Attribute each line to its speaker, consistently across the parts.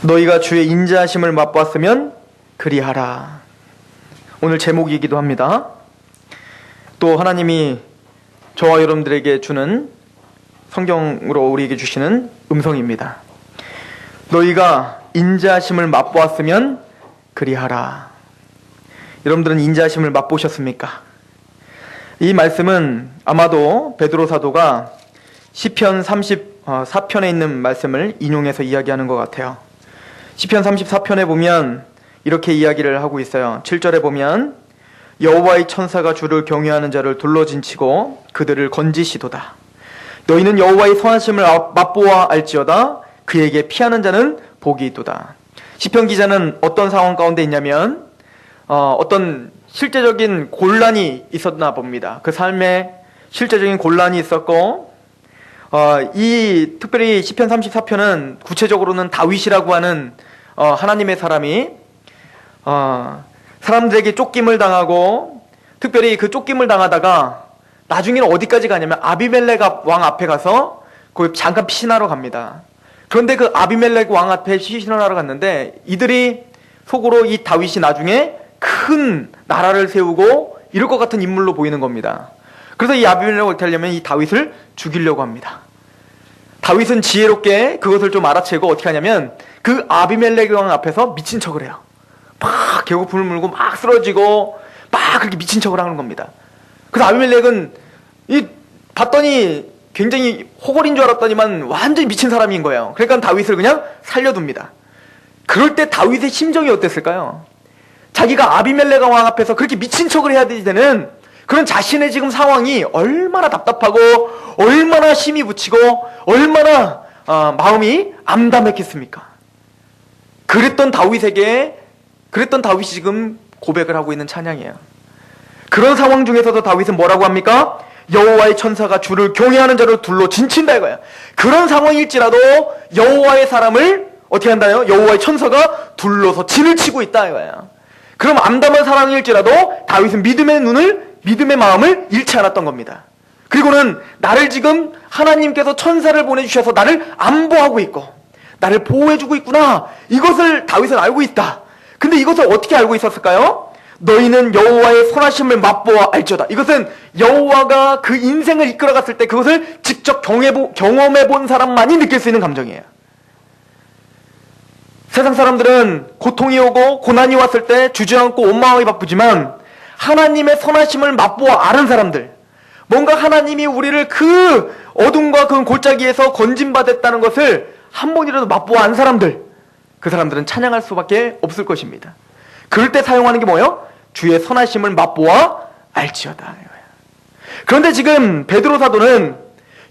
Speaker 1: 너희가 주의 인자하심을 맛보았으면 그리하라. 오늘 제목이기도 합니다. 또 하나님이 저와 여러분들에게 주는 성경으로 우리에게 주시는 음성입니다. 너희가 인자하심을 맛보았으면 그리하라. 여러분들은 인자하심을 맛보셨습니까? 이 말씀은 아마도 베드로 사도가 시편 34편에 있는 말씀을 인용해서 이야기하는 것 같아요. 시편 34편에 보면 이렇게 이야기를 하고 있어요. 7절에 보면 여호와의 천사가 주를 경외하는 자를 둘러진치고 그들을 건지시도다. 너희는 여호와의 선하심을 맛보아 알지어다. 그에게 피하는 자는 복이 있도다. 시편 기자는 어떤 상황 가운데 있냐면 어떤 실제적인 곤란이 있었나 봅니다. 그 삶에 실제적인 곤란이 있었고 특별히 시편 34편은 구체적으로는 다윗이라고 하는 하나님의 사람이 사람들에게 쫓김을 당하고, 특별히 그 쫓김을 당하다가 나중에는 어디까지 가냐면 아비멜렉 왕 앞에 가서 거기 잠깐 피신하러 갑니다. 그런데 그 아비멜렉 왕 앞에 피신을 하러 갔는데 이들이 속으로 이 다윗이 나중에 큰 나라를 세우고 이럴 것 같은 인물로 보이는 겁니다. 그래서 이 아비멜렉을 어떻게 하려면 이 다윗을 죽이려고 합니다. 다윗은 지혜롭게 그것을 좀 알아채고 어떻게 하냐면 그 아비멜렉 왕 앞에서 미친 척을 해요. 막 계곡불을 물고 막 쓰러지고 막 그렇게 미친 척을 하는 겁니다. 그래서 아비멜렉은 봤더니 굉장히 호걸인 줄 알았더니만 완전히 미친 사람인 거예요. 그러니까 다윗을 그냥 살려둡니다. 그럴 때 다윗의 심정이 어땠을까요? 자기가 아비멜렉 왕 앞에서 그렇게 미친 척을 해야 되는 그런 자신의 지금 상황이 얼마나 답답하고 얼마나 심이 붙이고 얼마나 마음이 암담했겠습니까? 그랬던 다윗이 지금 고백을 하고 있는 찬양이에요. 그런 상황 중에서도 다윗은 뭐라고 합니까? 여호와의 천사가 주를 경외하는 자를 둘러 진친다 이거야. 그런 상황일지라도 여호와의 사람을 어떻게 한다요? 여호와의 천사가 둘러서 진을 치고 있다 이거야. 그럼 암담한 상황일지라도 다윗은 믿음의 마음을 잃지 않았던 겁니다. 그리고는 나를 지금 하나님께서 천사를 보내주셔서 나를 안보하고 있고 나를 보호해주고 있구나, 이것을 다윗은 알고 있다. 근데 이것을 어떻게 알고 있었을까요? 너희는 여호와의 선하심을 맛보아 알지어다. 이것은 여호와가 그 인생을 이끌어갔을 때 그것을 직접 경험해본 사람만이 느낄 수 있는 감정이에요. 세상 사람들은 고통이 오고 고난이 왔을 때 주저앉고 원망하기 바쁘지만 하나님의 선하심을 맛보아 아는 사람들, 뭔가 하나님이 우리를 그 어둠과 그 골짜기에서 건진받았다는 것을 한 번이라도 맛보아 안 사람들, 그 사람들은 찬양할 수밖에 없을 것입니다. 그럴 때 사용하는 게 뭐예요? 주의 선하심을 맛보아 알지어다. 그런데 지금 베드로 사도는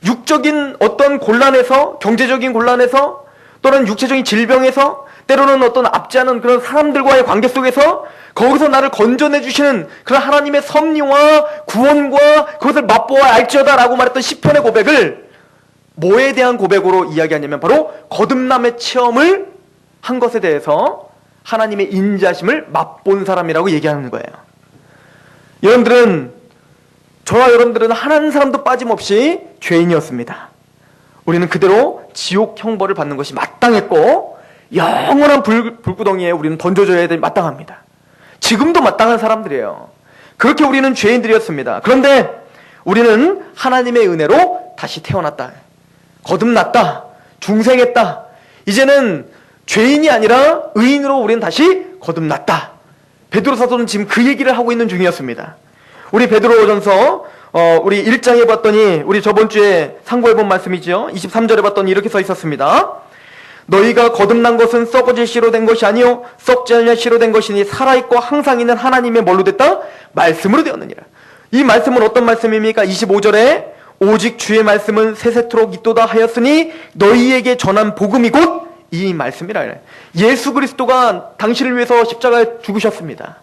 Speaker 1: 육적인 어떤 곤란에서, 경제적인 곤란에서, 또는 육체적인 질병에서, 때로는 어떤 앞지 않은 그런 사람들과의 관계 속에서 거기서 나를 건져내 주시는 그런 하나님의 섭리와 구원과 그것을 맛보아 알지어다 라고 말했던 시편의 고백을 뭐에 대한 고백으로 이야기하냐면 바로 거듭남의 체험을 한 것에 대해서 하나님의 인자심을 맛본 사람이라고 얘기하는 거예요. 저와 여러분들은 한 사람도 빠짐없이 죄인이었습니다. 우리는 그대로 지옥 형벌을 받는 것이 마땅했고 영원한 불구덩이에 우리는 던져져야 마땅합니다. 지금도 마땅한 사람들이에요. 그렇게 우리는 죄인들이었습니다. 그런데 우리는 하나님의 은혜로 다시 태어났다, 거듭났다, 중생했다. 이제는 죄인이 아니라 의인으로 우리는 다시 거듭났다. 베드로 사도는 지금 그 얘기를 하고 있는 중이었습니다. 우리 베드로전서 우리 1장에 봤더니, 우리 저번 주에 상고해본 말씀이죠. 23절에 봤더니 이렇게 써 있었습니다. 너희가 거듭난 것은 썩어질 씨로 된 것이 아니요 썩지 않을 씨로 된 것이니 살아있고 항상 있는 하나님의 뭘로 됐다? 말씀으로 되었느니라. 이 말씀은 어떤 말씀입니까? 25절에 오직 주의 말씀은 세세토록 있도다 하였으니 너희에게 전한 복음이 곧 이 말씀이라. 예수 그리스도가 당신을 위해서 십자가에 죽으셨습니다.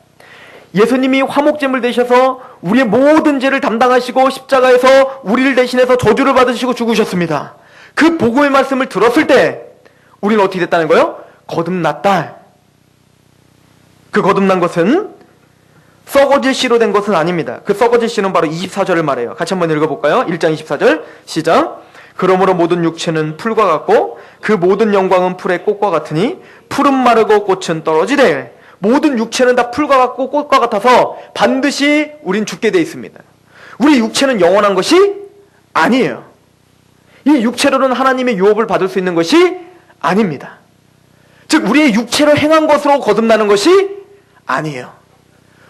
Speaker 1: 예수님이 화목제물 되셔서 우리의 모든 죄를 담당하시고 십자가에서 우리를 대신해서 저주를 받으시고 죽으셨습니다. 그 복음의 말씀을 들었을 때 우리는 어떻게 됐다는 거예요? 거듭났다. 그 거듭난 것은 썩어질 씨로 된 것은 아닙니다. 그 썩어질 씨는 바로 24절을 말해요. 같이 한번 읽어볼까요? 1장 24절 시작. 그러므로 모든 육체는 풀과 같고 그 모든 영광은 풀의 꽃과 같으니 풀은 마르고 꽃은 떨어지되 모든 육체는 다 풀과 같고 꽃과 같아서 반드시 우린 죽게 돼 있습니다. 우리 육체는 영원한 것이 아니에요. 이 육체로는 하나님의 유업을 받을 수 있는 것이 아닙니다. 즉 우리의 육체로 행한 것으로 거듭나는 것이 아니에요.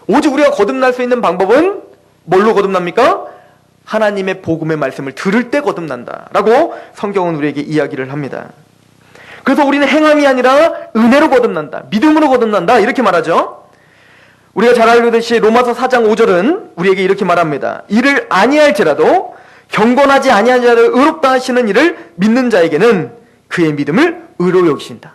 Speaker 1: 오직 우리가 거듭날 수 있는 방법은 뭘로 거듭납니까? 하나님의 복음의 말씀을 들을 때 거듭난다라고 성경은 우리에게 이야기를 합니다. 그래서 우리는 행함이 아니라 은혜로 거듭난다, 믿음으로 거듭난다 이렇게 말하죠. 우리가 잘 알듯이 로마서 4장 5절은 우리에게 이렇게 말합니다. 이를 아니할지라도 경건하지 아니한 자를 의롭다 하시는 이를 믿는 자에게는 그의 믿음을 의로 여기신다.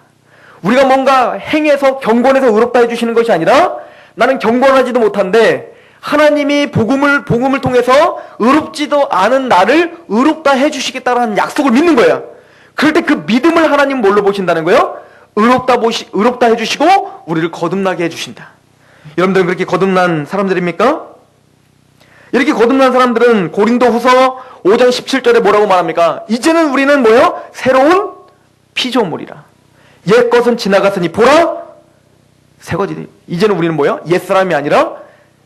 Speaker 1: 우리가 뭔가 행해서 경건해서 의롭다 해주시는 것이 아니라 나는 경건하지도 못한데 하나님이 복음을 통해서 의롭지도 않은 나를 의롭다 해주시겠다는 약속을 믿는 거예요. 그럴 때 그 믿음을 하나님 뭘로 보신다는 거예요? 의롭다 해주시고 우리를 거듭나게 해주신다. 여러분들은 그렇게 거듭난 사람들입니까? 이렇게 거듭난 사람들은 고린도후서 5장 17절에 뭐라고 말합니까? 이제는 우리는 뭐예요? 새로운 피조물이라. 옛 것은 지나갔으니 보라 새것이니. 이제는 우리는 뭐예요? 옛 사람이 아니라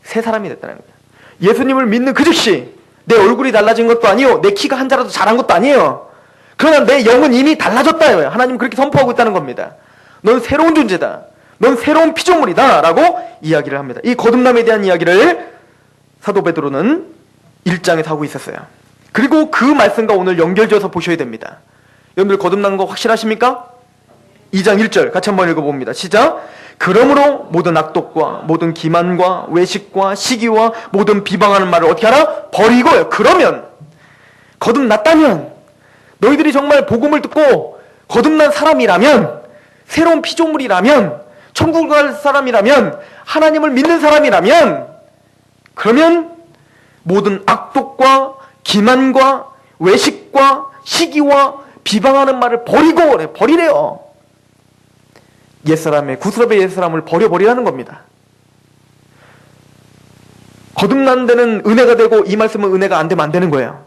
Speaker 1: 새 사람이 됐다는 거예요. 예수님을 믿는 그 즉시 내 얼굴이 달라진 것도 아니요, 내 키가 한 자라도 자란 것도 아니에요. 그러나 내 영은 이미 달라졌다. 하나님 그렇게 선포하고 있다는 겁니다. 넌 새로운 존재다. 넌 새로운 피조물이다. 라고 이야기를 합니다. 이 거듭남에 대한 이야기를 사도 베드로는 1장에서 하고 있었어요. 그리고 그 말씀과 오늘 연결지어서 보셔야 됩니다. 여러분들 거듭난 거 확실하십니까? 2장 1절 같이 한번 읽어봅니다. 시작. 그러므로 모든 악독과 모든 기만과 외식과 시기와 모든 비방하는 말을 어떻게 하라? 버리고요. 그러면 거듭났다면 너희들이 정말 복음을 듣고 거듭난 사람이라면, 새로운 피조물이라면, 천국을 갈 사람이라면, 하나님을 믿는 사람이라면, 그러면 모든 악독과 기만과 외식과 시기와 비방하는 말을 버리래요. 옛사람의, 구스럽의 옛사람을 버려버리라는 겁니다. 거듭난 데는 은혜가 되고 이 말씀은 은혜가 안 되면 안 되는 거예요.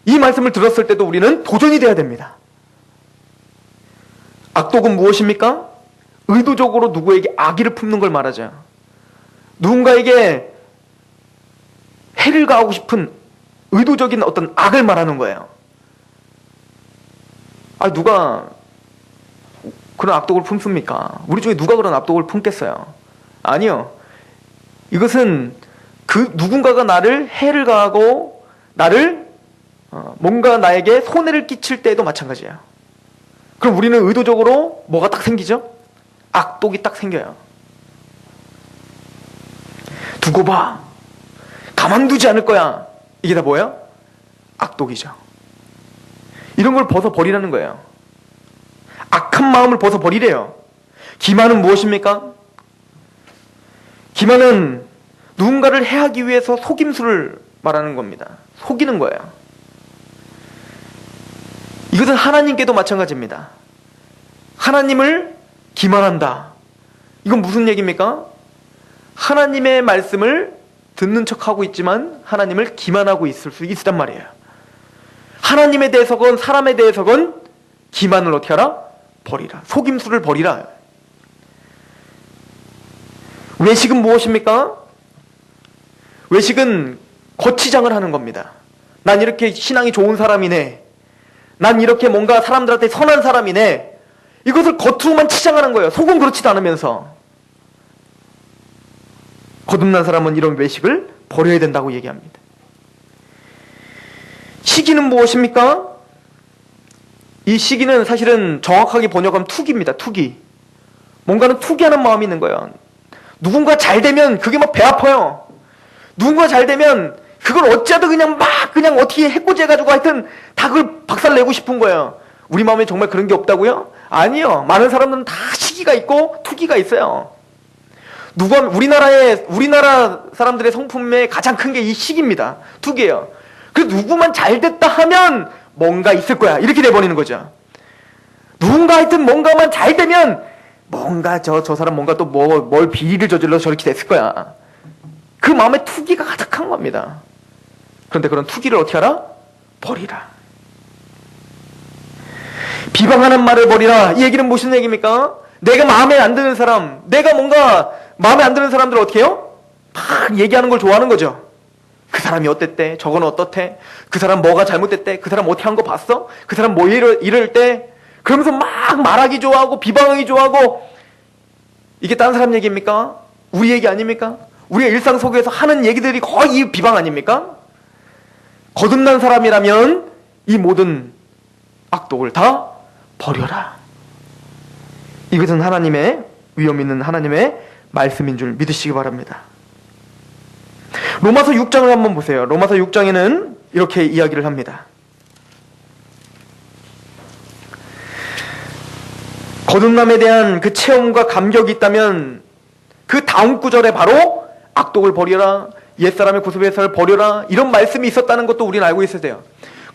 Speaker 1: 이 말씀을 들었을 때도 우리는 도전이 돼야 됩니다. 악독은 무엇입니까? 의도적으로 누구에게 악의를 품는 걸 말하죠. 누군가에게 해를 가하고 싶은 의도적인 어떤 악을 말하는 거예요. 누가 그런 악독을 품습니까? 우리 중에 누가 그런 악독을 품겠어요? 아니요. 이것은 그 누군가가 나를 해를 가하고 나를 뭔가 나에게 손해를 끼칠 때에도 마찬가지예요. 그럼 우리는 의도적으로 뭐가 딱 생기죠? 악독이 딱 생겨요. 두고 봐. 가만두지 않을 거야. 이게 다 뭐예요? 악독이죠. 이런 걸 벗어버리라는 거예요. 악한 마음을 벗어버리래요. 기만은 무엇입니까? 기만은 누군가를 해하기 위해서 속임수를 말하는 겁니다. 속이는 거예요. 이것은 하나님께도 마찬가지입니다. 하나님을 기만한다. 이건 무슨 얘기입니까? 하나님의 말씀을 듣는 척하고 있지만 하나님을 기만하고 있을 수 있단 말이에요. 하나님에 대해서건 사람에 대해서건 기만을 어떻게 하라? 버리라. 속임수를 버리라. 외식은 무엇입니까? 외식은 거치장을 하는 겁니다. 난 이렇게 신앙이 좋은 사람이네. 난 이렇게 뭔가 사람들한테 선한 사람이네. 이것을 겉으로만 치장하는 거예요. 속은 그렇지도 않으면서. 거듭난 사람은 이런 외식을 버려야 된다고 얘기합니다. 시기는 무엇입니까? 이 시기는 사실은 정확하게 번역하면 투기입니다. 투기. 뭔가는 투기하는 마음이 있는 거예요. 누군가 잘 되면 그게 막 배 아파요. 누군가 잘 되면 그걸 어찌하든 그냥 어떻게 해코지해가지고 하여튼 다 그걸 박살내고 싶은 거예요. 우리 마음에 정말 그런 게 없다고요? 아니요. 많은 사람들은 다 시기가 있고 투기가 있어요. 우리나라 사람들의 성품에 가장 큰 게 이 시기입니다. 투기예요. 그래서 누구만 잘 됐다 하면 뭔가 있을 거야. 이렇게 돼버리는 거죠. 누군가 하여튼 뭔가만 잘 되면 뭔가 저 사람 뭔가 또 뭘 비리를 저질러서 저렇게 됐을 거야. 그 마음에 투기가 가득한 겁니다. 그런데 그런 투기를 어떻게 하라? 버리라. 비방하는 말을 버리라. 이 얘기는 무슨 얘기입니까? 내가 마음에 안 드는 사람, 내가 뭔가 마음에 안 드는 사람들 어떻게 해요? 막 얘기하는 걸 좋아하는 거죠. 그 사람이 어땠대? 저거는 어떻대? 그 사람 뭐가 잘못됐대? 그 사람 어떻게 한 거 봤어? 그 사람 뭐 이럴 때? 그러면서 막 말하기 좋아하고 비방하기 좋아하고. 이게 딴 사람 얘기입니까? 우리 얘기 아닙니까? 우리가 일상 속에서 하는 얘기들이 거의 이 비방 아닙니까? 거듭난 사람이라면 이 모든 악독을 다 버려라. 이것은 하나님의 위험 있는 하나님의 말씀인 줄 믿으시기 바랍니다. 로마서 6장을 한번 보세요. 로마서 6장에는 이렇게 이야기를 합니다. 거듭남에 대한 그 체험과 감격이 있다면 그 다음 구절에 바로 악독을 버려라, 옛사람의 구습의사를 버려라, 이런 말씀이 있었다는 것도 우리는 알고 있어야 돼요.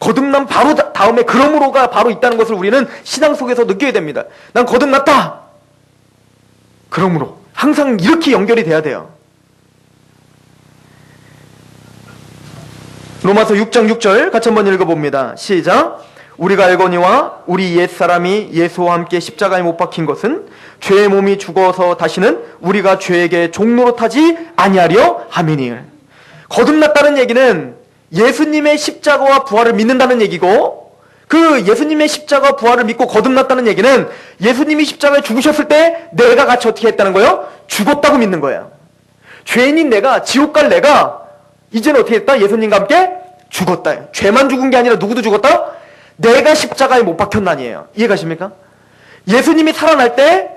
Speaker 1: 거듭남 바로 다음에 그러므로가 바로 있다는 것을 우리는 신앙 속에서 느껴야 됩니다. 난 거듭났다. 그러므로 항상 이렇게 연결이 돼야 돼요. 로마서 6장 6절 같이 한번 읽어봅니다. 시작. 우리가 알거니와 우리 옛사람이 예수와 함께 십자가에 못 박힌 것은 죄의 몸이 죽어서 다시는 우리가 죄에게 종노릇하지 아니하려 함이니. 거듭났다는 얘기는 예수님의 십자가와 부활을 믿는다는 얘기고, 그 예수님의 십자가와 부활을 믿고 거듭났다는 얘기는 예수님이 십자가에 죽으셨을 때 내가 같이 어떻게 했다는 거예요? 죽었다고 믿는 거예요. 죄인인 내가, 지옥 갈 내가 이제는 어떻게 했다? 예수님과 함께 죽었다. 죄만 죽은 게 아니라 누구도 죽었다? 내가 십자가에 못 박혔나니에요. 이해가십니까? 예수님이 살아날 때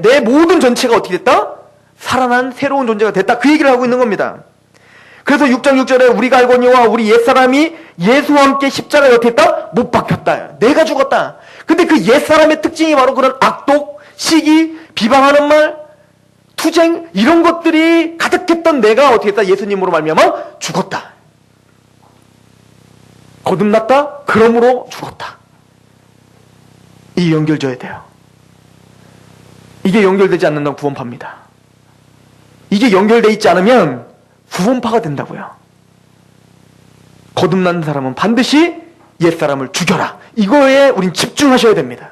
Speaker 1: 내 모든 전체가 어떻게 됐다? 살아난 새로운 존재가 됐다. 그 얘기를 하고 있는 겁니다. 그래서 6장 6절에 우리가 알거니와 우리 옛사람이 예수와 함께 십자가에 어떻게 했다? 못 박혔다. 내가 죽었다. 근데 그 옛사람의 특징이 바로 그런 악독, 시기, 비방하는 말, 투쟁, 이런 것들이 가득했던 내가 어떻게 했다? 예수님으로 말미암아 죽었다. 거듭났다? 그러므로 죽었다. 이게 연결져야 돼요. 이게 연결되지 않는다면 구원파입니다. 이게 연결되어 있지 않으면 구원파가 된다고요. 거듭난 사람은 반드시 옛사람을 죽여라. 이거에 우린 집중하셔야 됩니다.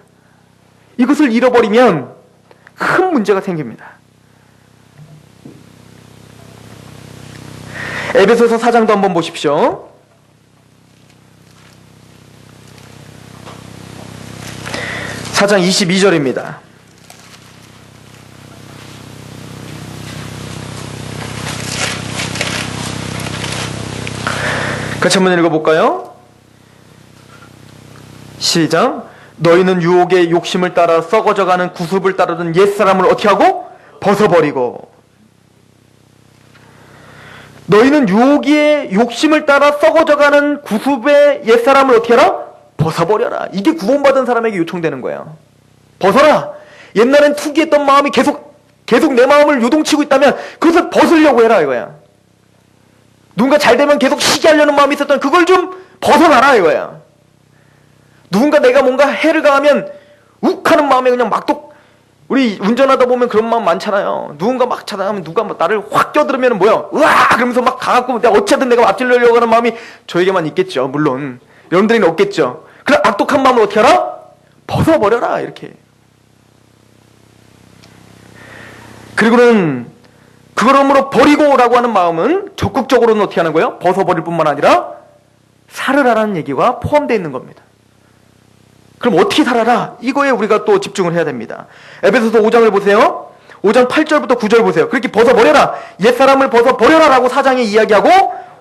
Speaker 1: 이것을 잃어버리면 큰 문제가 생깁니다. 에베소서 4장도 한번 보십시오. (4장) 22절입니다. 같이 한번 읽어볼까요? 시작. 너희는 유혹의 욕심을 따라 썩어져가는 구습을 따르던 옛사람을 어떻게 하고? 벗어버리고. 너희는 유혹의 욕심을 따라 썩어져가는 구습의 옛사람을 어떻게 하라? 벗어버려라. 이게 구원받은 사람에게 요청되는 거예요. 벗어라. 옛날엔 투기했던 마음이 계속 내 마음을 요동치고 있다면 그것을 벗으려고 해라 이거야. 누군가 잘 되면 계속 시기하려는 마음이 있었던 그걸 좀 벗어나라 이거야. 누군가 내가 뭔가 해를 가하면 욱하는 마음에 그냥 우리 운전하다 보면 그런 마음 많잖아요. 누군가 막 차단하면 누가 막 나를 확 껴들으면 뭐야? 으아! 그러면서 막 가갖고 내가 어쨌든 내가 앞질러려고 하는 마음이 저에게만 있겠죠. 물론 여러분들에게는 없겠죠. 그럼 악독한 마음을 어떻게 하라? 벗어버려라 이렇게. 그리고는 그러므로 버리고라고 하는 마음은 적극적으로는 어떻게 하는 거예요? 벗어버릴 뿐만 아니라 살으라라는 얘기가 포함되어 있는 겁니다. 그럼 어떻게 살아라? 이거에 우리가 또 집중을 해야 됩니다. 에베소서 5장을 보세요. 5장 8절부터 9절 보세요. 그렇게 벗어버려라. 옛사람을 벗어버려라 라고 4장에 이야기하고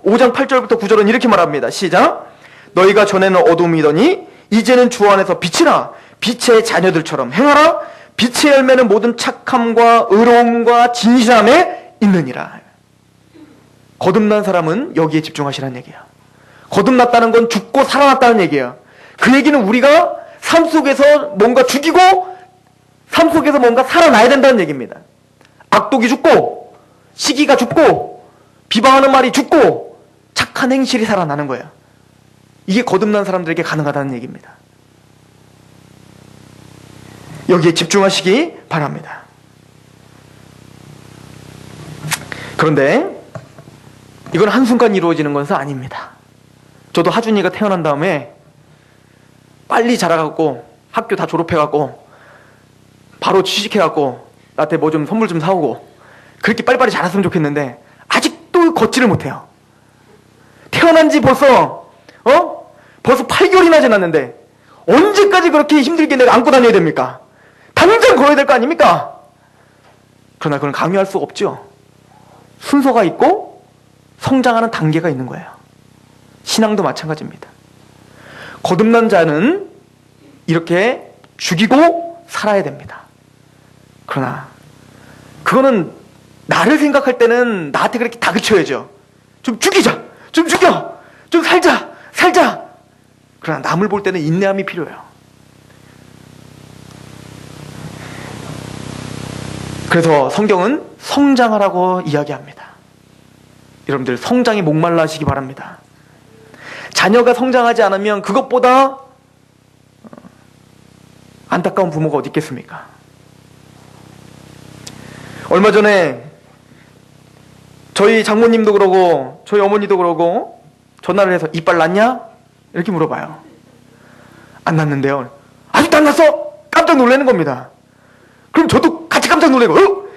Speaker 1: 5장 8절부터 9절은 이렇게 말합니다. 시작. 너희가 전에는 어둠이더니 이제는 주 안에서 빛이라. 빛의 자녀들처럼 행하라. 빛의 열매는 모든 착함과 의로움과 진실함에 있느니라. 거듭난 사람은 여기에 집중하시라는 얘기예요. 거듭났다는 건 죽고 살아났다는 얘기예요. 그 얘기는 우리가 삶 속에서 뭔가 죽이고 삶 속에서 뭔가 살아나야 된다는 얘기입니다. 악독이 죽고 시기가 죽고 비방하는 말이 죽고 착한 행실이 살아나는 거예요. 이게 거듭난 사람들에게 가능하다는 얘기입니다. 여기에 집중하시기 바랍니다. 그런데 이건 한순간 이루어지는 것은 아닙니다. 저도 하준이가 태어난 다음에 빨리 자라갖고 학교 다 졸업해갖고 바로 취직해갖고 나한테 뭐 좀 선물 좀 사오고 그렇게 빨리빨리 자랐으면 좋겠는데 아직도 걷지를 못해요. 태어난 지 벌써 8개월이나 지났는데 언제까지 그렇게 힘들게 내가 안고 다녀야 됩니까? 당장 걸어야 될 거 아닙니까? 그러나 그건 강요할 수가 없죠. 순서가 있고 성장하는 단계가 있는 거예요. 신앙도 마찬가지입니다. 거듭난 자는 이렇게 죽이고 살아야 됩니다. 그러나 그거는 나를 생각할 때는 나한테 그렇게 다그쳐야죠. 좀 죽이자, 좀 죽여, 좀 살자. 그러나 남을 볼 때는 인내함이 필요해요. 그래서 성경은 성장하라고 이야기합니다. 여러분들 성장에 목말라 하시기 바랍니다. 자녀가 성장하지 않으면 그것보다 안타까운 부모가 어디 있겠습니까? 얼마 전에 저희 장모님도 그러고 저희 어머니도 그러고 전화를 해서 이빨 났냐? 이렇게 물어봐요. 안 났는데요. 아직도 안 났어? 깜짝 놀라는 겁니다. 그럼 저도 같이 깜짝 놀래고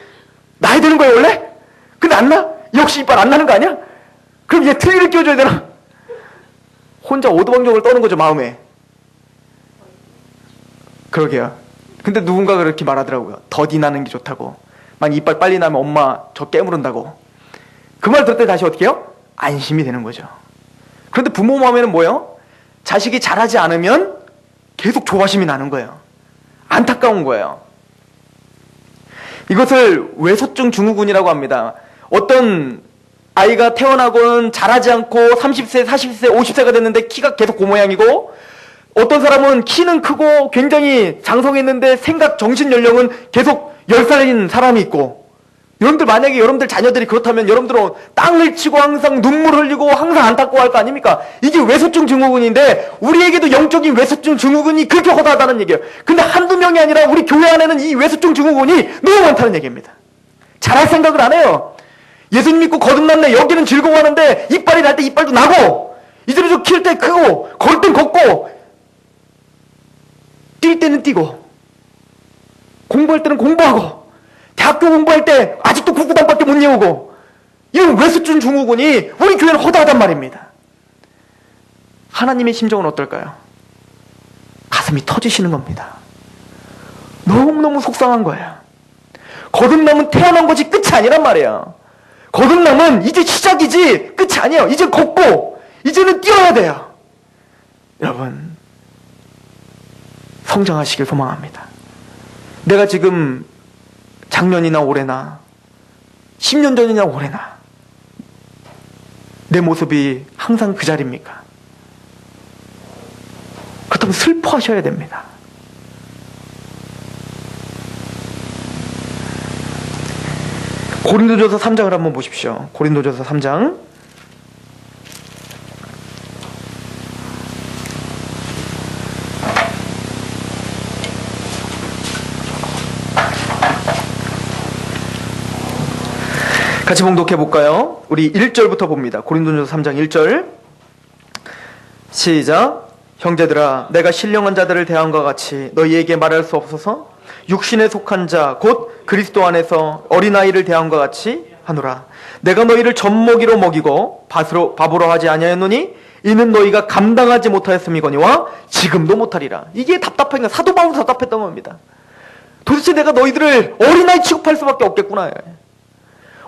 Speaker 1: 나야 되는 거예요 원래? 근데 안 나? 역시 이빨 안 나는 거 아니야? 그럼 얘 트리를 끼워줘야 되나? 혼자 오두방정을 떠는 거죠 마음에. 그러게요. 근데 누군가가 그렇게 말하더라고요. 더디 나는 게 좋다고. 만 이빨 빨리 나면 엄마 저 깨무른다고. 그 말 들을 때 다시 어떻게 해요? 안심이 되는 거죠. 그런데 부모 마음에는 뭐예요? 자식이 잘하지 않으면 계속 조바심이 나는 거예요. 안타까운 거예요. 이것을 외소증 증후군이라고 합니다. 어떤 아이가 태어나고는 자라지 않고 30세, 40세, 50세가 됐는데 키가 계속 그 모양이고, 어떤 사람은 키는 크고 굉장히 장성했는데 생각, 정신 연령은 계속 10살인 사람이 있고, 여러분들 만약에 여러분들 자녀들이 그렇다면 여러분들은 땅을 치고 항상 눈물 흘리고 항상 안타까워할 거 아닙니까? 이게 외소증 증후군인데 우리에게도 영적인 외소증 증후군이 그렇게 허다하다는 얘기예요. 근데 한두 명이 아니라 우리 교회 안에는 이 외소증 증후군이 너무 많다는 얘기입니다. 잘할 생각을 안 해요. 예수님 믿고 거듭났네. 여기는 즐거워하는데 이빨이 날 때 이빨도 나고, 이제는 좀 킬 때 크고, 걸 땐 걷고, 뛸 때는 뛰고, 공부할 때는 공부하고, 대학교 공부할 때 아직도 구구단밖에 못 외우고, 이런 외소증 증후군이 우리 교회는 허다하단 말입니다. 하나님의 심정은 어떨까요? 가슴이 터지시는 겁니다. 너무너무 속상한 거예요. 거듭남은 태어난 것이 끝이 아니란 말이에요. 거듭남은 이제 시작이지 끝이 아니에요. 이제 걷고 이제는 뛰어야 돼요. 여러분, 성장하시길 소망합니다. 내가 지금 작년이나 올해나 10년 전이나 올해나 내 모습이 항상 그 자리입니까? 그렇다면 슬퍼하셔야 됩니다. 고린도전서 3장을 한번 보십시오. 고린도전서 3장. 같이 봉독해 볼까요? 우리 1절부터 봅니다. 고린도전서 3장 1절. 시작. 형제들아, 내가 신령한 자들을 대함과 같이 너희에게 말할 수 없어서 육신에 속한 자 곧 그리스도 안에서 어린아이를 대함과 같이 하노라. 내가 너희를 젖먹이로 먹이고 밥으로 하지 아니하였노니 이는 너희가 감당하지 못하였음이거니와 지금도 못하리라. 이게 답답한 거, 사도 바울도 답답했던 겁니다. 도대체 내가 너희들을 어린아이 취급할 수밖에 없겠구나.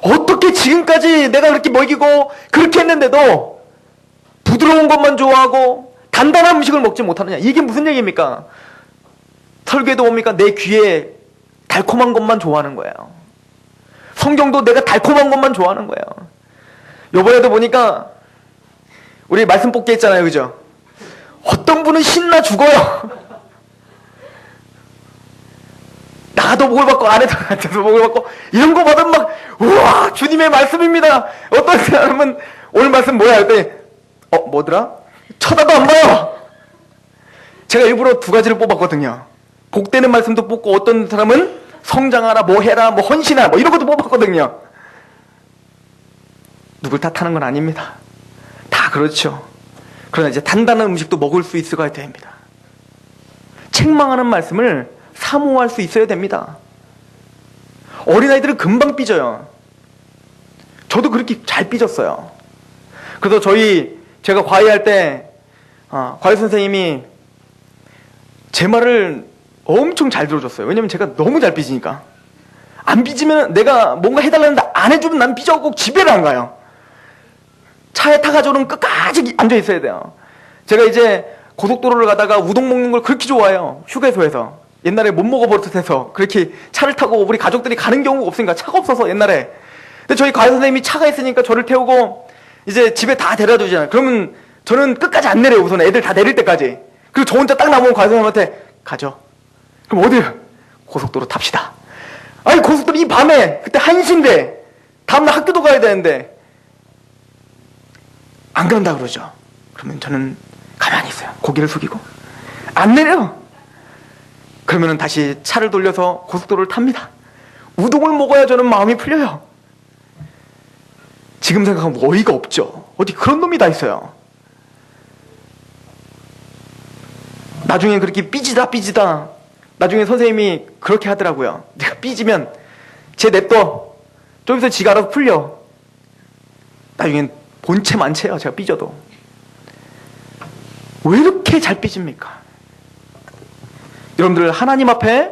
Speaker 1: 어떻게 지금까지 내가 그렇게 먹이고 그렇게 했는데도 부드러운 것만 좋아하고 단단한 음식을 먹지 못하느냐. 이게 무슨 얘기입니까? 설교에도 뭡니까? 내 귀에 달콤한 것만 좋아하는 거예요. 성경도 내가 달콤한 것만 좋아하는 거예요. 요번에도 보니까 우리 말씀 뽑기 했잖아요. 그죠? 어떤 분은 신나 죽어요. 나도 복을 받고 아내한테도 복을 받고 이런 거 받으면 막 우와 주님의 말씀입니다. 어떤 사람은 오늘 말씀 뭐야 할 때 뭐더라? 쳐다도 안 봐요. 제가 일부러 두 가지를 뽑았거든요. 복되는 말씀도 뽑고 어떤 사람은 성장하라 뭐 해라 뭐 헌신하라 뭐 이런 것도 뽑았거든요. 누굴 탓하는 건 아닙니다. 다 그렇죠. 그러나 이제 단단한 음식도 먹을 수 있어야 됩니다. 책망하는 말씀을 사모할 수 있어야 됩니다. 어린아이들은 금방 삐져요. 저도 그렇게 잘 삐졌어요. 그래서 제가 과외할 때 과외 선생님이 제 말을 엄청 잘 들어줬어요. 왜냐면 제가 너무 잘 삐지니까. 안 삐지면 내가 뭔가 해달라는데 안 해주면 난 삐져갖고 집에를 안 가요. 차에 타가지고는 끝까지 앉아 있어야 돼요. 제가 이제 고속도로를 가다가 우동 먹는 걸 그렇게 좋아해요. 휴게소에서. 옛날에 못 먹어버릇해서 그렇게 차를 타고 우리 가족들이 가는 경우가 없으니까 차가 없어서 옛날에. 근데 저희 과외 선생님이 차가 있으니까 저를 태우고 이제 집에 다 데려다 주잖아요. 그러면 저는 끝까지 안 내려요. 우선 애들 다 내릴 때까지. 그리고 저 혼자 딱 남으면 과외 선생님한테 가죠. 그럼 어디요? 고속도로 탑시다. 아니 고속도로 이 밤에 그때 1시인데 다음날 학교도 가야 되는데 안 그런다 그러죠. 그러면 저는 가만히 있어요. 고개를 숙이고 안 내려. 그러면 다시 차를 돌려서 고속도로를 탑니다. 우동을 먹어야 저는 마음이 풀려요. 지금 생각하면 어이가 없죠. 어디 그런 놈이 다 있어요. 나중에 그렇게 삐지다 나중에 선생님이 그렇게 하더라고요. 내가 삐지면 쟤 냅둬. 좀 있어 지가 알아서 풀려. 나중엔 본체 만체요. 제가 삐져도. 왜 이렇게 잘 삐집니까? 여러분들 하나님 앞에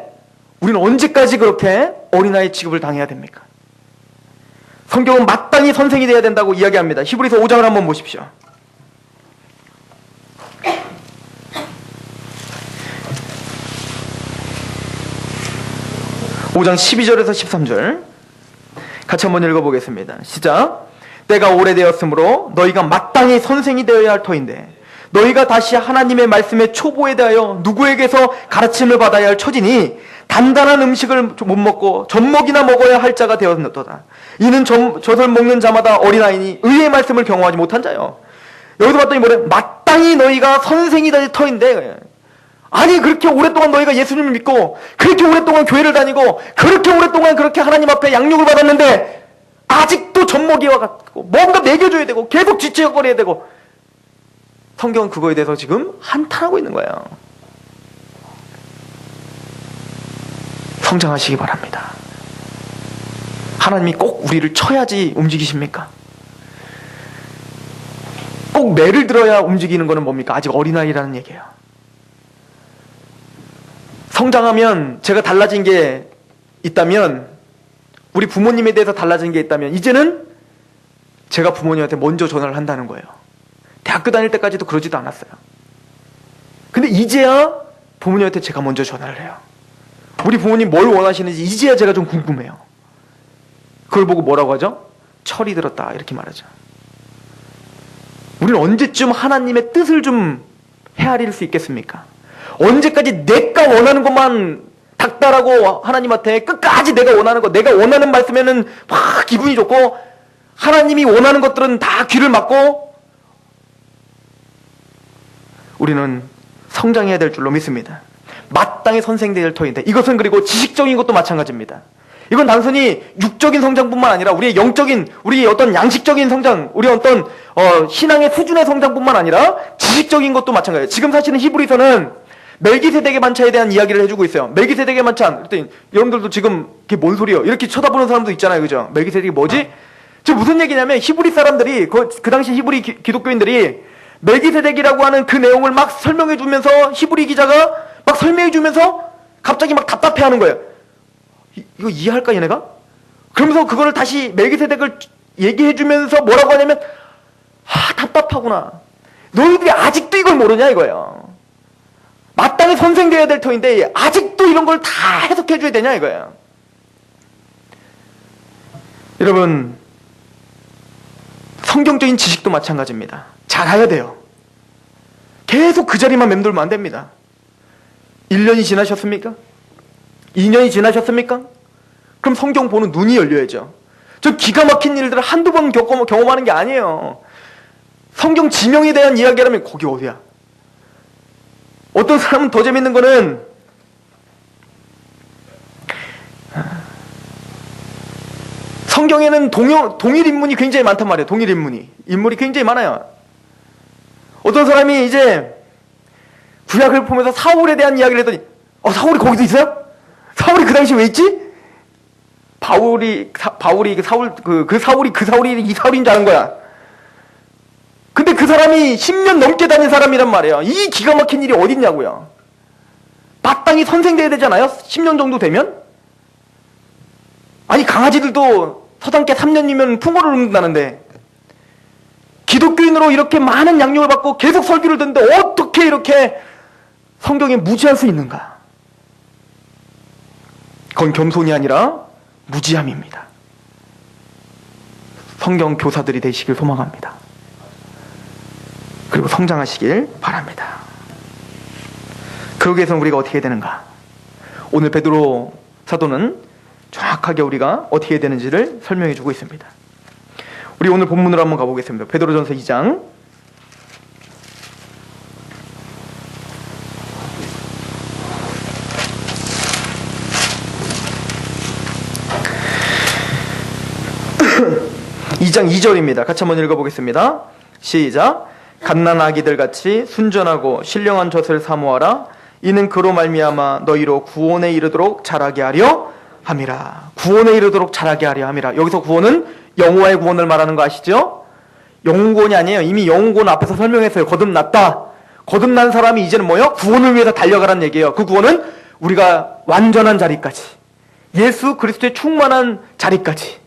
Speaker 1: 우리는 언제까지 그렇게 어린아이 취급을 당해야 됩니까? 성경은 마땅히 선생이 되어야 된다고 이야기합니다. 히브리서 5장을 한번 보십시오. 5장 12절에서 13절 같이 한번 읽어보겠습니다. 시작. 때가 오래되었으므로 너희가 마땅히 선생이 되어야 할 터인데 너희가 다시 하나님의 말씀의 초보에 대하여 누구에게서 가르침을 받아야 할 처지니 단단한 음식을 못 먹고 젖먹이나 먹어야 할 자가 되었노라. 이는 젖을 먹는 자마다 어린아이니 의의 말씀을 경험하지 못한 자요. 여기서 봤더니 뭐래? 마땅히 너희가 선생이 될 터인데, 아니 그렇게 오랫동안 너희가 예수님을 믿고 그렇게 오랫동안 교회를 다니고 그렇게 오랫동안 그렇게 하나님 앞에 양육을 받았는데 아직도 젖먹이와 같고 뭔가 먹여줘야 되고 계속 뒤치거려야 되고, 성경은 그거에 대해서 지금 한탄하고 있는 거예요. 성장하시기 바랍니다. 하나님이 꼭 우리를 쳐야지 움직이십니까? 꼭 매를 들어야 움직이는 거는 뭡니까? 아직 어린아이라는 얘기예요. 성장하면 제가 달라진 게 있다면, 우리 부모님에 대해서 달라진 게 있다면 이제는 제가 부모님한테 먼저 전화를 한다는 거예요. 대학교 다닐 때까지도 그러지도 않았어요. 근데 이제야 부모님한테 제가 먼저 전화를 해요. 우리 부모님 뭘 원하시는지 이제야 제가 좀 궁금해요. 그걸 보고 뭐라고 하죠? 철이 들었다 이렇게 말하죠. 우리는 언제쯤 하나님의 뜻을 좀 헤아릴 수 있겠습니까? 언제까지 내가 원하는 것만 닥달하고 하나님한테 끝까지 내가 원하는 것, 내가 원하는 말씀에는 막 기분이 좋고 하나님이 원하는 것들은 다 귀를 막고, 우리는 성장해야 될 줄로 믿습니다. 마땅히 선생될 터인데, 이것은 그리고 지식적인 것도 마찬가지입니다. 이건 단순히 육적인 성장뿐만 아니라 우리의 영적인, 우리의 어떤 양식적인 성장, 우리의 어떤 신앙의 수준의 성장뿐만 아니라 지식적인 것도 마찬가지예요. 지금 사실은 히브리서는 멜기세덱의 반차에 대한 이야기를 해주고 있어요. 멜기세덱의 반찬. 그랬더니 여러분들도 지금 그게 뭔 소리예요? 이렇게 쳐다보는 사람도 있잖아요, 그죠? 멜기세덱이 뭐지? 지금 무슨 얘기냐면 히브리 사람들이 그 당시 히브리 기독교인들이 멜기세덱이라고 하는 그 내용을 막 설명해주면서, 히브리 기자가 막 설명해주면서 갑자기 막 답답해하는 거예요. 이거 이해할까 얘네가? 그러면서 그거를 다시 멜기세덱을 얘기해주면서 뭐라고 하냐면, 답답하구나. 너희들이 아직도 이걸 모르냐 이거예요. 마땅히 선생되어야 될 터인데 아직도 이런 걸 다 해석해줘야 되냐 이거예요. 여러분, 성경적인 지식도 마찬가지입니다. 잘해야 돼요. 계속 그 자리만 맴돌면 안 됩니다. 1년이 지나셨습니까? 2년이 지나셨습니까? 그럼 성경 보는 눈이 열려야죠. 저 기가 막힌 일들을 한두 번 경험하는 게 아니에요. 성경 지명에 대한 이야기라면 거기 어디야? 어떤 사람은 더 재밌는 거는 성경에는 동일 인물이 굉장히 많단 말이에요. 동일 인물이 굉장히 많아요. 어떤 사람이 이제 구약을 보면서 사울에 대한 이야기를 했더니 사울이 거기도 있어요? 사울이 그 당시 왜 있지? 바울이 그 사울이 이 사울인 줄 아는 거야. 근데 그 사람이 10년 넘게 다닌 사람이란 말이에요. 이 기가 막힌 일이 어딨냐고요. 마땅히 선생돼야 되잖아요. 10년 정도 되면. 아니 강아지들도 서당계 3년이면 풍어를 읊는다는데 기독교인으로 이렇게 많은 양육을 받고 계속 설교를 듣는데 어떻게 이렇게 성경에 무지할 수 있는가? 그건 겸손이 아니라 무지함입니다. 성경 교사들이 되시길 소망합니다. 그리고 성장하시길 바랍니다. 그러기 위해서는 우리가 어떻게 해야 되는가? 오늘 베드로 사도는 정확하게 우리가 어떻게 해야 되는지를 설명해 주고 있습니다. 우리 오늘 본문으로 한번 가보겠습니다. 베드로전서 2장 2장 2절입니다. 같이 한번 읽어보겠습니다. 시작. 갓난아기들 같이 순전하고 신령한 젖을 사모하라. 이는 그로 말미암아 너희로 구원에 이르도록 자라게 하려 함이라. 구원에 이르도록 자라게 하려 함이라. 여기서 구원은 영혼의 구원을 말하는 거 아시죠? 영혼구원이 아니에요. 이미 영혼구원 앞에서 설명했어요. 거듭났다. 거듭난 사람이 이제는 뭐요? 구원을 위해서 달려가라는 얘기예요. 그 구원은 우리가 완전한 자리까지, 예수 그리스도의 충만한 자리까지,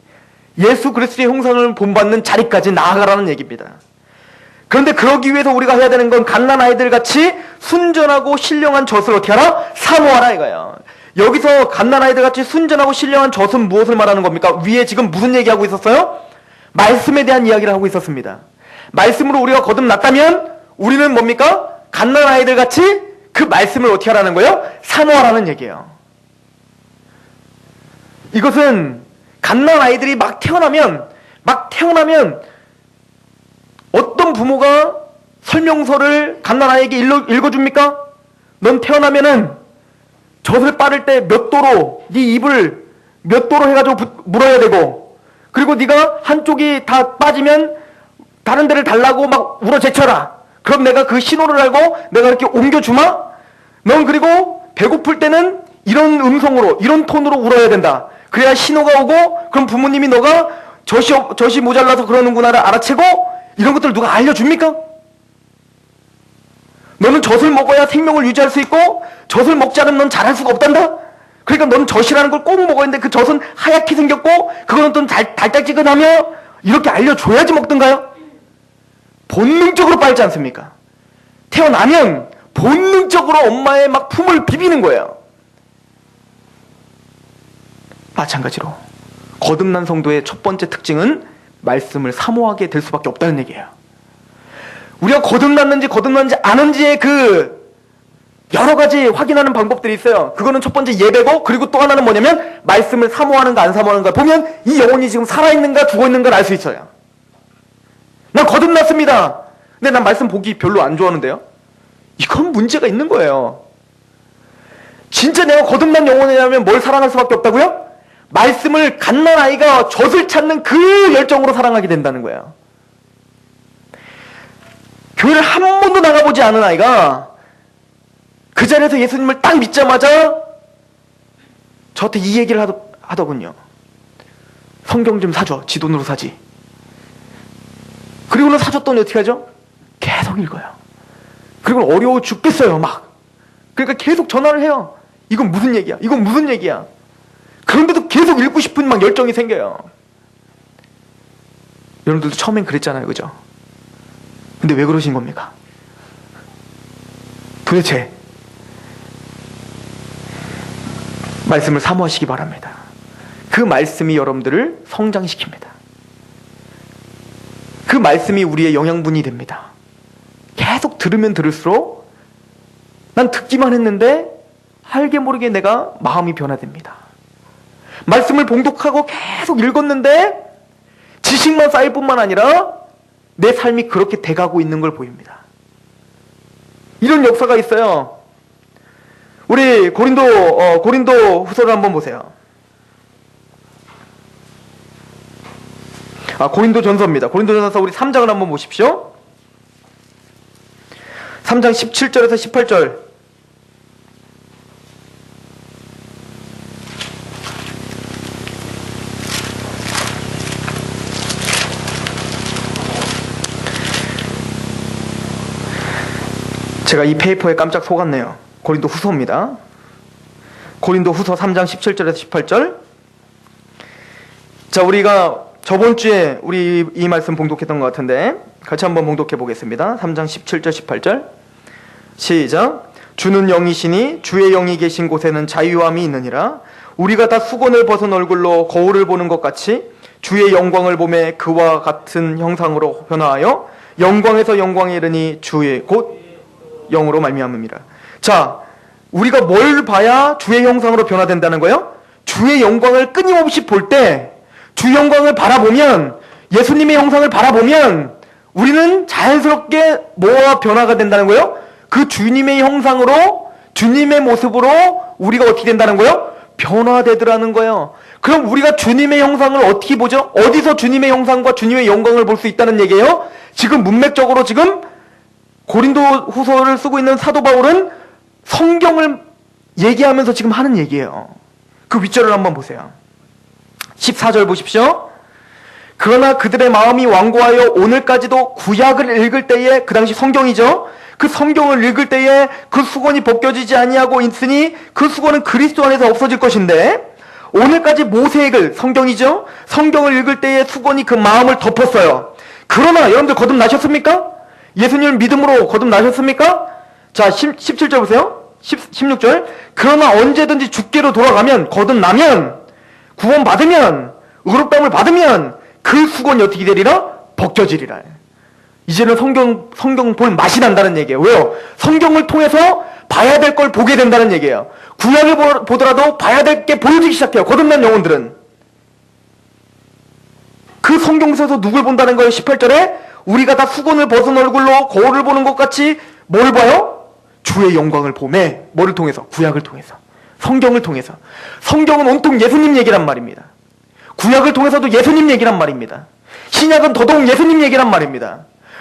Speaker 1: 예수 그리스도의 형상을 본받는 자리까지 나아가라는 얘기입니다. 그런데 그러기 위해서 우리가 해야 되는 건 갓난아이들 같이 순전하고 신령한 젖을 어떻게 하라? 사모하라 이거예요. 여기서 갓난아이들 같이 순전하고 신령한 젖은 무엇을 말하는 겁니까? 위에 지금 무슨 얘기하고 있었어요? 말씀에 대한 이야기를 하고 있었습니다. 말씀으로 우리가 거듭났다면 우리는 뭡니까? 갓난아이들 같이 그 말씀을 어떻게 하라는 거예요? 사모하라는 얘기예요. 이것은 갓난아이들이 막 태어나면 어떤 부모가 설명서를 갓난아이에게 읽어줍니까? 넌 태어나면은 젖을 빠를 때 몇 도로 네 입을 몇 도로 해가지고 물어야 되고, 그리고 네가 한쪽이 다 빠지면 다른 데를 달라고 막 울어제쳐라. 그럼 내가 그 신호를 알고 내가 이렇게 옮겨주마? 넌 그리고 배고플 때는 이런 음성으로 이런 톤으로 울어야 된다. 그래야 신호가 오고 그럼 부모님이 너가 젖이 모자라서 그러는구나를 알아채고, 이런 것들 누가 알려줍니까? 너는 젖을 먹어야 생명을 유지할 수 있고 젖을 먹지 않으면 넌 잘할 수가 없단다? 그러니까 너는 젖이라는 걸 꼭 먹어야 되는데 그 젖은 하얗게 생겼고 그거는 또 달짝지근하며 이렇게 알려줘야지 먹던가요? 본능적으로 빨지 않습니까? 태어나면 본능적으로 엄마의 막 품을 비비는 거예요. 마찬가지로 거듭난 성도의 첫 번째 특징은 말씀을 사모하게 될 수밖에 없다는 얘기예요. 우리가 거듭났는지 거듭났는지 아는지의 그 여러 가지 확인하는 방법들이 있어요. 그거는 첫 번째 예배고, 그리고 또 하나는 뭐냐면 말씀을 사모하는가 안 사모하는가 보면 이 영혼이 지금 살아있는가 죽어있는가를 알 수 있어요. 난 거듭났습니다. 근데 난 말씀 보기 별로 안 좋아하는데요. 이건 문제가 있는 거예요. 진짜 내가 거듭난 영혼이라면 뭘 사랑할 수밖에 없다고요? 말씀을 갓난아이가 젖을 찾는 그 열정으로 사랑하게 된다는 거예요. 교회를 한 번도 나가보지 않은 아이가 그 자리에서 예수님을 딱 믿자마자 저한테 이 얘기를 하더군요. 성경 좀 사줘. 지 돈으로 사지. 그리고는 사줬더니 어떻게 하죠? 계속 읽어요. 그리고 어려워 죽겠어요 막. 그러니까 계속 전화를 해요. 이건 무슨 얘기야? 이건 무슨 얘기야? 그런데도 계속 읽고 싶은 막 열정이 생겨요. 여러분들도 처음엔 그랬잖아요, 그죠? 근데 왜 그러신 겁니까? 도대체 말씀을 사모하시기 바랍니다. 그 말씀이 여러분들을 성장시킵니다. 그 말씀이 우리의 영양분이 됩니다. 계속 들으면 들을수록 난 듣기만 했는데 알게 모르게 내가 마음이 변화됩니다. 말씀을 봉독하고 계속 읽었는데 지식만 쌓일 뿐만 아니라 내 삶이 그렇게 돼가고 있는 걸 보입니다. 이런 역사가 있어요. 우리 고린도 후서를 한번 보세요. 고린도 전서입니다. 고린도 전서 우리 3장을 한번 보십시오. 3장 17절에서 18절. 제가 이 페이퍼에 깜짝 속았네요. 고린도 후서입니다. 고린도 후서 3장 17절에서 18절. 자, 우리가 저번 주에 우리 이 말씀 봉독했던 것 같은데 같이 한번 봉독해 보겠습니다. 3장 17절 18절 시작. 주는 영이시니 주의 영이 계신 곳에는 자유함이 있느니라. 우리가 다 수건을 벗은 얼굴로 거울을 보는 것 같이 주의 영광을 보매 그와 같은 형상으로 변화하여 영광에서 영광에 이르니 주의 곧 영으로 말미암음이라. 자, 우리가 뭘 봐야 주의 형상으로 변화된다는 거예요? 주의 영광을 끊임없이 볼 때, 주 영광을 바라보면, 예수님의 형상을 바라보면 우리는 자연스럽게 뭐가 변화가 된다는 거예요? 그 주님의 형상으로, 주님의 모습으로 우리가 어떻게 된다는 거예요? 변화되더라는 거예요. 그럼 우리가 주님의 형상을 어떻게 보죠? 어디서 주님의 형상과 주님의 영광을 볼 수 있다는 얘기예요? 지금 문맥적으로 지금 고린도 후서를 쓰고 있는 사도 바울은 성경을 얘기하면서 지금 하는 얘기예요. 그 윗절을 한번 보세요. 14절 보십시오. 그러나 그들의 마음이 완고하여 오늘까지도 구약을 읽을 때에, 그 당시 성경이죠. 그 성경을 읽을 때에 그 수건이 벗겨지지 아니하고 있으니 그 수건은 그리스도 안에서 없어질 것인데, 오늘까지 모세액을, 성경이죠. 성경을 읽을 때에 수건이 그 마음을 덮었어요. 그러나 여러분들 거듭나셨습니까? 예수님을 믿음으로 거듭나셨습니까? 자, 17절 보세요. 16절. 그러나 언제든지 주께로 돌아가면, 거듭나면, 구원받으면, 의롭다함을 받으면 그 수건이 어떻게 되리라? 벗겨지리라. 이제는 성경 볼 맛이 난다는 얘기예요. 왜요? 성경을 통해서 봐야 될 걸 보게 된다는 얘기예요. 구약을 보더라도 봐야 될 게 보여지기 시작해요. 거듭난 영혼들은. 그 성경에서 누굴 본다는 거예요? 18절에 우리가 다 수건을 벗은 얼굴로 거울을 보는 것 같이 뭘 봐요? 주의 영광을 보매. 뭐를 통해서? 구약을 통해서. 성경을 통해서. 성경은 온통 예수님 얘기란 말입니다. 구약을 통해서도 예수님 얘기란 말입니다. 신약은 더더욱 예수님 얘기란 말입니다.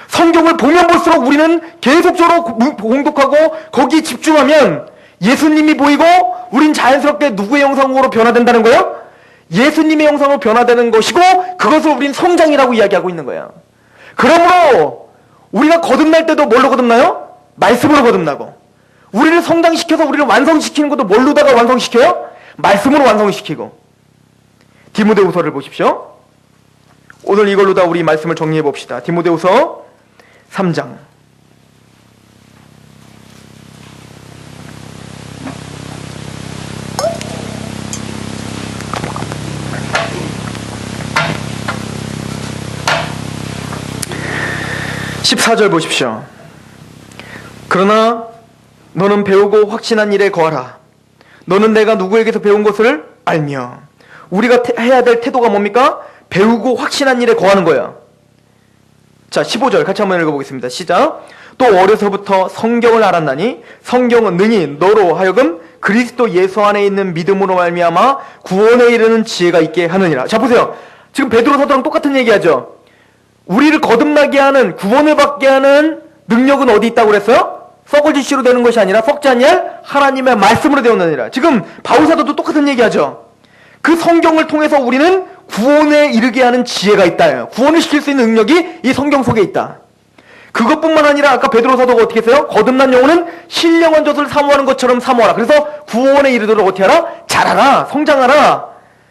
Speaker 1: 성경을 보면 볼수록 우리는 계속적으로 공독하고 거기에 집중하면 예수님이 보이고 우린 자연스럽게 누구의 형상으로 변화된다는 거예요? 예수님의 형상으로 변화되는 것이고 그것을 우린 성장이라고 이야기하고 있는 거예요. 그러므로 우리가 거듭날 때도 뭘로 거듭나요? 말씀으로 거듭나고, 우리를 성장시켜서 우리를 완성시키는 것도 뭘로다가 완성시켜요? 말씀으로 완성시키고. 디모데후서를 보십시오. 오늘 이걸로 다 우리 말씀을 정리해 봅시다. 디모데후서 3장 14절 보십시오. 그러나 너는 배우고 확신한 일에 거하라. 너는 내가 누구에게서 배운 것을 알며. 우리가 해야 될 태도가 뭡니까? 배우고 확신한 일에 거하는 거예요. 자, 15절 같이 한번 읽어보겠습니다. 시작. 또 어려서부터 성경을 알았나니 성경은 능히 너로 하여금 그리스도 예수 안에 있는 믿음으로 말미암아 구원에 이르는 지혜가 있게 하느니라. 자, 보세요. 지금 베드로 사도랑 똑같은 얘기하죠. 우리를 거듭나게 하는, 구원을 받게 하는 능력은 어디 있다고 그랬어요? 썩을 지시로 되는 것이 아니라 썩지 아니할 하나님의 말씀으로 되었느니라. 지금 바울 사도도 똑같은 얘기하죠. 그 성경을 통해서 우리는 구원에 이르게 하는 지혜가 있다. 구원을 시킬 수 있는 능력이 이 성경 속에 있다. 그것뿐만 아니라 아까 베드로 사도가 어떻게 했어요? 거듭난 영혼은 신령한 젖을 사모하는 것처럼 사모하라. 그래서 구원에 이르도록 어떻게 하라? 자라라, 성장하라.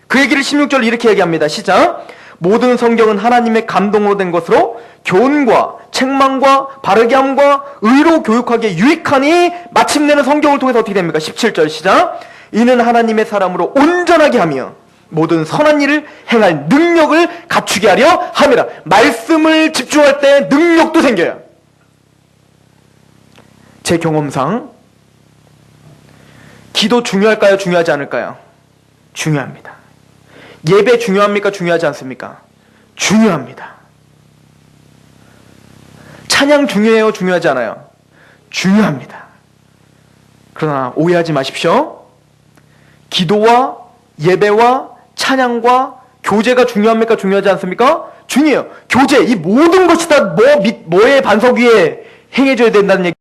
Speaker 1: 그 얘기를 16절 이렇게 얘기합니다. 시작. 모든 성경은 하나님의 감동으로 된 것으로 교훈과 책망과 바르게 함과 의로 교육하기에 유익하니, 마침내는 성경을 통해서 어떻게 됩니까? 17절 시작. 이는 하나님의 사람으로 온전하게 하며 모든 선한 일을 행할 능력을 갖추게 하려 함이라. 말씀을 집중할 때 능력도 생겨요. 제 경험상 기도 중요할까요? 중요하지 않을까요? 중요합니다. 예배 중요합니까? 중요하지 않습니까? 중요합니다. 찬양 중요해요? 중요하지 않아요? 중요합니다. 그러나 오해하지 마십시오. 기도와 예배와 찬양과 교제가 중요합니까? 중요하지 않습니까? 중요해요. 교제, 이 모든 것이 다 뭐의 반석 위에 행해져야 된다는 얘기.